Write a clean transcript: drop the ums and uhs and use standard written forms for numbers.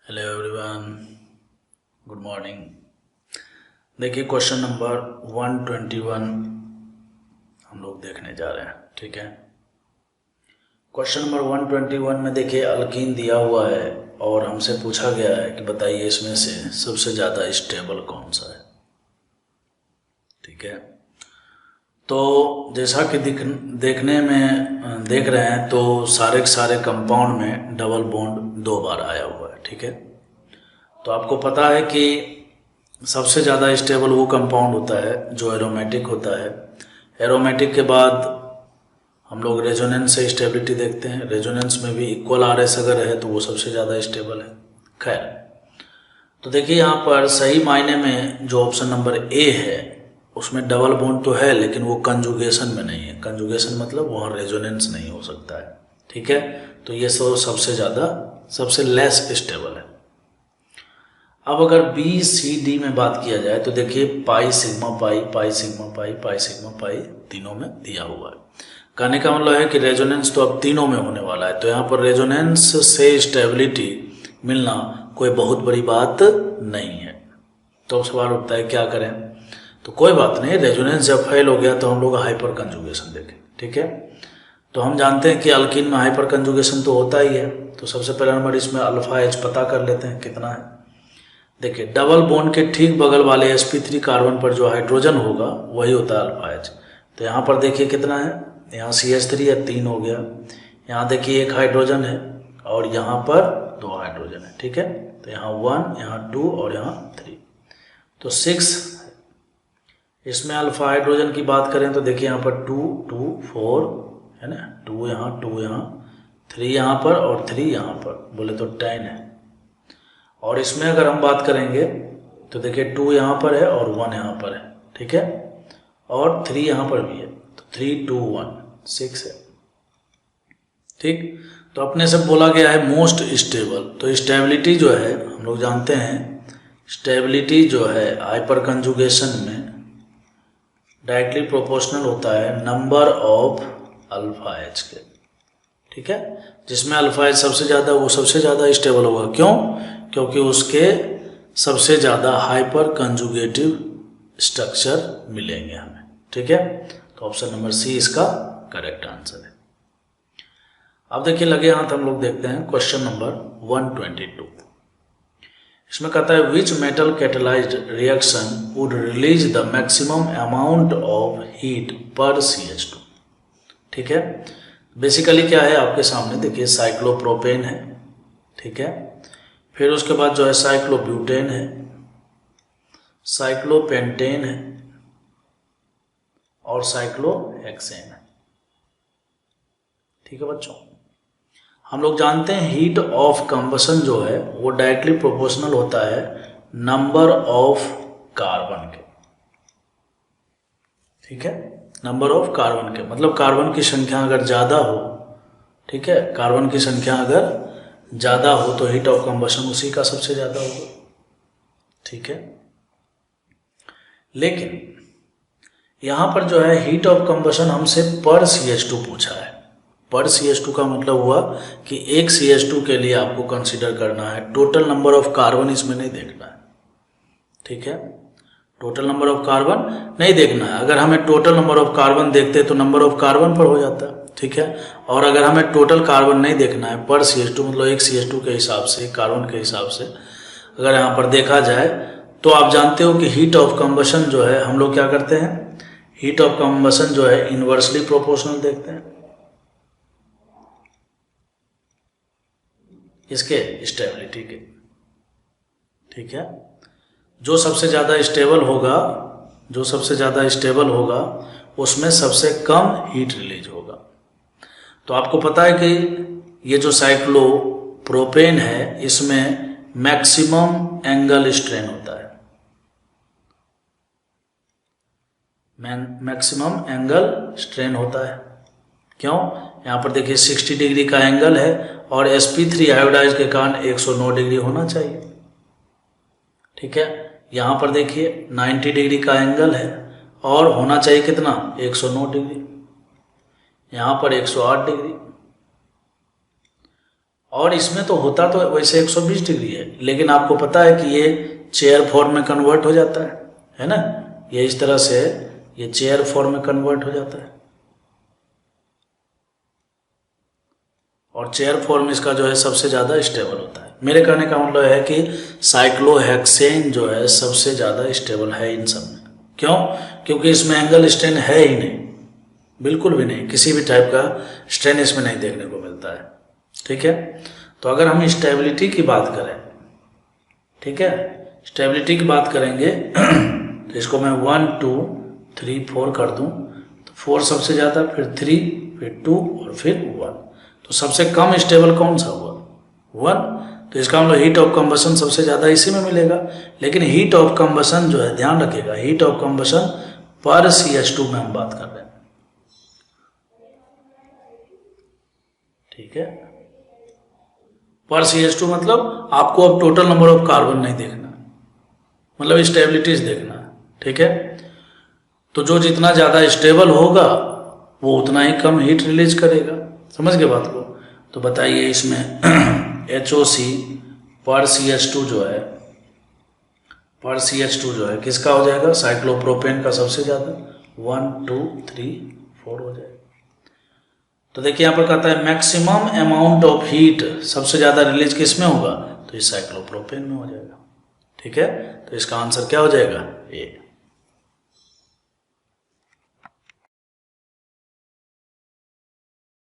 Hello everyone, good morning. देखिए question number 121 हम लोग देखने जा रहे हैं। ठीक है, क्वेश्चन नंबर 121 में देखिए अल्कीन दिया हुआ है और हमसे पूछा गया है कि बताइए इसमें से सबसे ज़्यादा स्टेबल कौन सा है। ठीक है, तो जैसा कि देखने में देख रहे हैं तो सारे के सारे कंपाउंड में डबल बॉन्ड 2 बार आया हुआ है। ठीक है, तो आपको पता है कि सबसे ज़्यादा स्टेबल वो कंपाउंड होता है जो एरोमेटिक होता है। एरोमेटिक के बाद हम लोग रेजोनेंस से स्टेबिलिटी देखते हैं। रेजोनेंस में भी इक्वल आरएस अगर है तो वो सबसे ज़्यादा स्टेबल है। खैर, तो देखिए यहाँ पर सही मायने में जो ऑप्शन नंबर ए है उसमें डबल बॉन्ड तो है लेकिन वो कंजुगेशन में नहीं है। कंजुगेशन मतलब वहाँ रेजोनेंस नहीं हो सकता है। ठीक है, तो ये सबसे लेस स्टेबल है। अब अगर बी सी डी में बात किया जाए तो देखिए pi sigma pi, pi sigma pi, pi sigma pi तीनों में दिया हुआ है। कहने का मतलब है कि रेजोनेंस तो अब तीनों में होने वाला है, तो यहाँ पर रेजोनेंस से स्टेबिलिटी मिलना कोई बहुत बड़ी बात नहीं है। तो सवाल उठता है क्या करें, तो कोई बात नहीं, रेजोनेंस जब फेल हो गया तो हम लोग हाइपर कंजुगेशन देखें। ठीक है, तो हम जानते हैं कि अल्कीन में हाइपर कंजुगेशन तो होता ही है। तो सबसे पहला नंबर इसमें अल्फा एच पता कर लेते हैं कितना है। देखिए डबल बॉन्ड के ठीक बगल वाले sp3 कार्बन पर जो हाइड्रोजन होगा वही होता है अल्फा एच। तो यहाँ पर देखिए कितना है, यहाँ CH3 है, 3 हो गया। यहाँ देखिए 1 हाइड्रोजन है और यहाँ पर 2 हाइड्रोजन है। ठीक है, तो यहाँ 1, यहाँ 2 और यहाँ 3, तो 6। इसमें अल्फा हाइड्रोजन की बात करें तो देखिए यहाँ पर 2, 2, 4 है ना, 2 यहाँ, 3 यहाँ पर और 3 यहाँ पर, बोले तो 10 है। और इसमें अगर हम बात करेंगे तो देखिए 2 यहाँ पर है और 1 यहाँ पर है। ठीक है, और 3 यहाँ पर भी है, तो 3, 2, 1, 6 है। ठीक, तो अपने से बोला गया है मोस्ट स्टेबल, तो स्टेबिलिटी जो है हम लोग जानते हैं, स्टेबिलिटी जो है हाइपर कंजुगेशन में डायरेक्टली प्रोपोर्शनल होता है नंबर ऑफ अल्फा एच के। ठीक है, जिसमें अल्फा एच सबसे ज़्यादा, वो सबसे ज़्यादा स्टेबल होगा। क्यों? क्योंकि उसके सबसे ज़्यादा हाइपर कंजुगेटिव स्ट्रक्चर मिलेंगे हमें। ठीक है, तो ऑप्शन नंबर सी इसका करेक्ट आंसर है। अब देखिए लगे हाथ हम लोग देखते हैं क्वेश्चन नंबर 122। इसमें कहता है which metal catalysed reaction would release the maximum amount of heat पर CH2। ठीक है, बेसिकली क्या है आपके सामने, देखिए साइक्लोप्रोपेन है। ठीक है, फिर उसके बाद जो है साइक्लोब्यूटेन है, साइक्लोपेंटेन है और साइक्लोहेक्सेन है। ठीक है बच्चों, हम लोग जानते हैं हीट ऑफ कंबशन जो है वो डायरेक्टली प्रोपोर्शनल होता है नंबर ऑफ कार्बन के। ठीक है, नंबर ऑफ कार्बन के मतलब कार्बन की संख्या अगर ज़्यादा हो, ठीक है, कार्बन की संख्या अगर ज़्यादा हो तो हीट ऑफ कंबशन उसी का सबसे ज़्यादा होगा। ठीक है, लेकिन यहाँ पर जो है हीट ऑफ कंबशन हमसे पर CH2 पूछा है। पर CH2 का मतलब हुआ कि एक CH2 के लिए आपको कंसीडर करना है, टोटल नंबर ऑफ कार्बन इसमें नहीं देखना है। ठीक है, टोटल नंबर ऑफ कार्बन नहीं देखना है। अगर हमें टोटल नंबर ऑफ कार्बन देखते तो नंबर ऑफ कार्बन पर हो जाता है। ठीक है, और अगर हमें टोटल कार्बन नहीं देखना है, पर CH2 मतलब एक CH2 के हिसाब से, कार्बन के हिसाब से अगर यहाँ पर देखा जाए तो आप जानते हो कि हीट ऑफ कंबशन जो है हम लोग क्या करते हैं, हीट ऑफ कंबशन जो है इनवर्सली प्रोपोर्शनल देखते हैं इसके स्टेबिलिटी के। ठीक है, जो सबसे ज़्यादा स्टेबल होगा उसमें सबसे कम हीट रिलीज होगा। तो आपको पता है कि ये जो साइक्लोप्रोपेन है इसमें मैक्सिमम एंगल स्ट्रेन होता है, मैक्सिमम एंगल स्ट्रेन होता है। क्यों? यहाँ पर देखिए 60 डिग्री का एंगल है और sp3 आयोडाइज के कारण 109 डिग्री होना चाहिए। ठीक है, यहाँ पर देखिए 90 डिग्री का एंगल है और होना चाहिए कितना, 109 डिग्री। यहाँ पर 108 डिग्री और इसमें तो होता तो वैसे 120 डिग्री है, लेकिन आपको पता है कि ये चेयर फॉर्म में कन्वर्ट हो जाता है ना, ये इस तरह से ये चेयर फॉर्म में कन्वर्ट हो जाता है, और चेयर फॉर्म इसका जो है सबसे ज़्यादा स्टेबल होता है। मेरे कहने का मतलब है कि साइक्लोहेक्सेन जो है सबसे ज़्यादा स्टेबल है इन सब में। क्यों? क्योंकि इसमें एंगल स्ट्रेन है ही नहीं, बिल्कुल भी नहीं, किसी भी टाइप का स्ट्रेन इसमें नहीं देखने को मिलता है। ठीक है, तो अगर हम स्टेबिलिटी की बात करें, ठीक है, स्टेबिलिटी की बात करेंगे तो इसको मैं 1 2 3 4 कर दूं तो 4 सबसे ज़्यादा, फिर 3, फिर 2 और फिर 1। तो सबसे कम स्टेबल कौन सा हुआ? 1। तो इसका मतलब हीट ऑफ कंबशन सबसे ज़्यादा इसी में मिलेगा। लेकिन हीट ऑफ कंबशन जो है, ध्यान रखिएगा, हीट ऑफ कंबशन पर CH2 में हम बात कर रहे हैं। ठीक है, पर CH2 मतलब आपको अब टोटल नंबर ऑफ कार्बन नहीं देखना, मतलब स्टेबिलिटीज देखना है। ठीक है, तो जो जितना ज़्यादा स्टेबल होगा वो उतना ही कम हीट रिलीज करेगा। समझ गए बात को? तो बताइए इसमें HOC पर CH2 जो है, पर CH2 जो है किसका हो जाएगा? साइक्लोप्रोपेन का सबसे ज़्यादा, 1 2 3 4 हो जाएगा। तो देखिए यहाँ पर कहता है मैक्सिमम अमाउंट ऑफ हीट सबसे ज़्यादा रिलीज किस में होगा? तो इस साइक्लोप्रोपेन में हो जाएगा। ठीक है, तो इसका आंसर क्या हो जाएगा? ए।